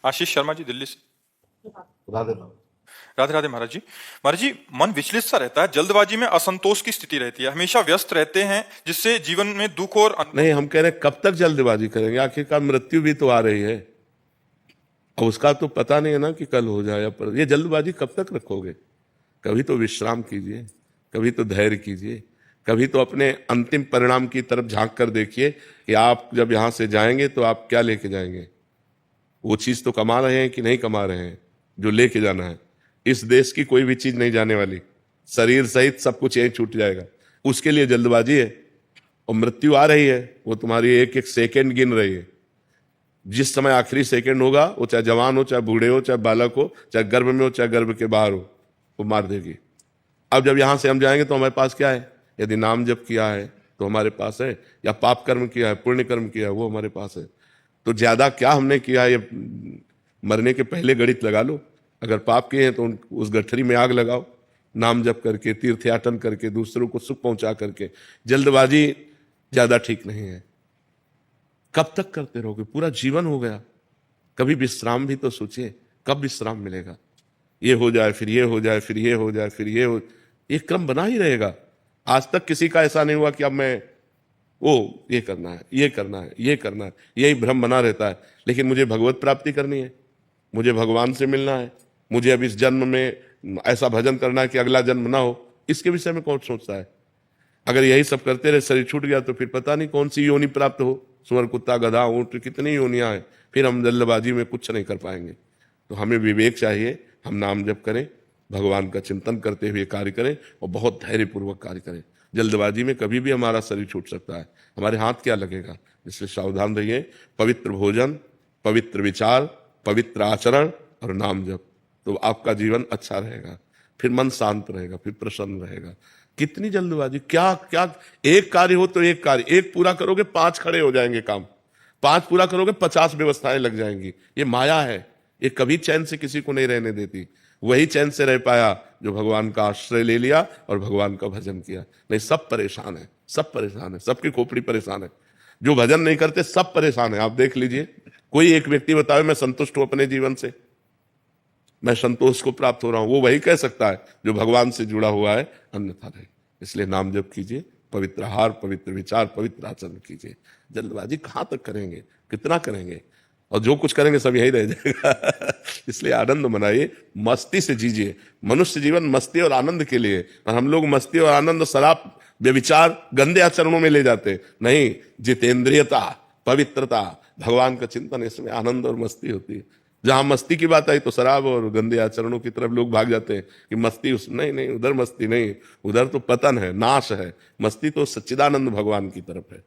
आशीष शर्मा जी, दिल्ली से। राधे राधे। राधे राधे महाराज जी। महाराज जी, मन विचलित सा रहता है, जल्दबाजी में असंतोष की स्थिति रहती है, हमेशा व्यस्त रहते हैं, जिससे जीवन में दुख और नहीं, हम कह रहे हैं कब तक जल्दबाजी करेंगे? आखिरकार मृत्यु भी तो आ रही है, और उसका तो पता नहीं है ना कि कल हो जाए या पर। ये जल्दबाजी कब तक रखोगे? कभी तो विश्राम कीजिए, कभी तो धैर्य कीजिए, कभी तो अपने अंतिम परिणाम की तरफ झांक कर देखिए कि आप जब यहां से जाएंगे तो आप क्या लेके जाएंगे। वो चीज तो कमा रहे हैं कि नहीं कमा रहे हैं जो लेके जाना है। इस देश की कोई भी चीज नहीं जाने वाली, शरीर सहित सब कुछ यहीं छूट जाएगा। उसके लिए जल्दबाजी है, और मृत्यु आ रही है, वो तुम्हारी एक एक सेकेंड गिन रही है। जिस समय आखिरी सेकेंड होगा, वो चाहे जवान हो, चाहे बूढ़े हो, चाहे बालक हो, चाहे गर्भ में हो, चाहे गर्भ के बाहर हो, वो मार देगी। अब जब यहां से हम जाएंगे तो हमारे पास क्या है? यदि नाम जप किया है तो हमारे पास है, या पाप कर्म किया है, पुण्य कर्म किया है, वो हमारे पास है। तो ज्यादा क्या हमने किया है, ये मरने के पहले गणित लगा लो। अगर पाप किए हैं तो उस गठरी में आग लगाओ, नाम जप करके, तीर्थयाटन करके, दूसरों को सुख पहुंचा करके। जल्दबाजी ज्यादा ठीक नहीं है। कब तक करते रहोगे? पूरा जीवन हो गया, कभी विश्राम भी तो सोचिए, कब विश्राम मिलेगा? ये हो जाए, फिर ये हो जाए, फिर ये हो जाए, फिर ये हो, ये क्रम बना ही रहेगा। आज तक किसी का ऐसा नहीं हुआ कि अब मैं ये करना है, ये करना है, ये करना है, यही भ्रम बना रहता है। लेकिन मुझे भगवत प्राप्ति करनी है, मुझे भगवान से मिलना है, मुझे अब इस जन्म में ऐसा भजन करना है कि अगला जन्म ना हो। इसके विषय में कौन सोचता है? अगर यही सब करते रहे, शरीर छूट गया तो फिर पता नहीं कौन सी योनि प्राप्त हो। सुअर, कुत्ता, गधा, ऊंट, कितनी योनियां हैं। फिर हम जल्दबाजी में कुछ नहीं कर पाएंगे। तो हमें विवेक चाहिए, हम नाम जप करें, भगवान का चिंतन करते हुए कार्य करें, और बहुत धैर्यपूर्वक कार्य करें। जल्दबाजी में कभी भी हमारा शरीर छूट सकता है, हमारे हाथ क्या लगेगा। इसलिए सावधान रहिए। पवित्र भोजन, पवित्र विचार, पवित्र आचरण और नाम जप, तो आपका जीवन अच्छा रहेगा। फिर मन शांत रहेगा, फिर प्रसन्न रहेगा। कितनी जल्दबाजी, क्या क्या, एक कार्य हो तो एक कार्य, एक पूरा करोगे 5 खड़े हो जाएंगे काम, 5 पूरा करोगे 50 व्यवस्थाएं लग जाएंगी। ये माया है, ये कभी चैन से किसी को नहीं रहने देती। वही चैन से रह पाया जो भगवान का आश्रय ले लिया और भगवान का भजन किया। नहीं, सब परेशान है, सब परेशान है, सबकी खोपड़ी परेशान है। जो भजन नहीं करते सब परेशान है। आप देख लीजिए, कोई एक व्यक्ति बताए मैं संतुष्ट हूं अपने जीवन से, मैं संतोष को प्राप्त हो रहा हूं, वो वही कह सकता है जो भगवान से जुड़ा हुआ है, अन्यथा नहीं। इसलिए नाम जप कीजिए, पवित्र आहार, पवित्र विचार, पवित्र आचरण कीजिए। जल्दबाजी कहां तक करेंगे, कितना करेंगे? और जो कुछ करेंगे सब यही रह जाएगा। इसलिए आनंद मनाइए, मस्ती से जीजिए। मनुष्य जीवन मस्ती और आनंद के लिए, और हम लोग मस्ती और आनंद शराब, व्यभिचार, गंदे आचरणों में ले जाते नहीं। जितेंद्रियता, पवित्रता, भगवान का चिंतन, इसमें आनंद और मस्ती होती है। जहां मस्ती की बात आई तो शराब और गंदे आचरणों की तरफ लोग भाग जाते हैं कि मस्ती नहीं नहीं, उधर मस्ती नहीं, उधर तो पतन है, नाश है। मस्ती तो सच्चिदानंद भगवान की तरफ है।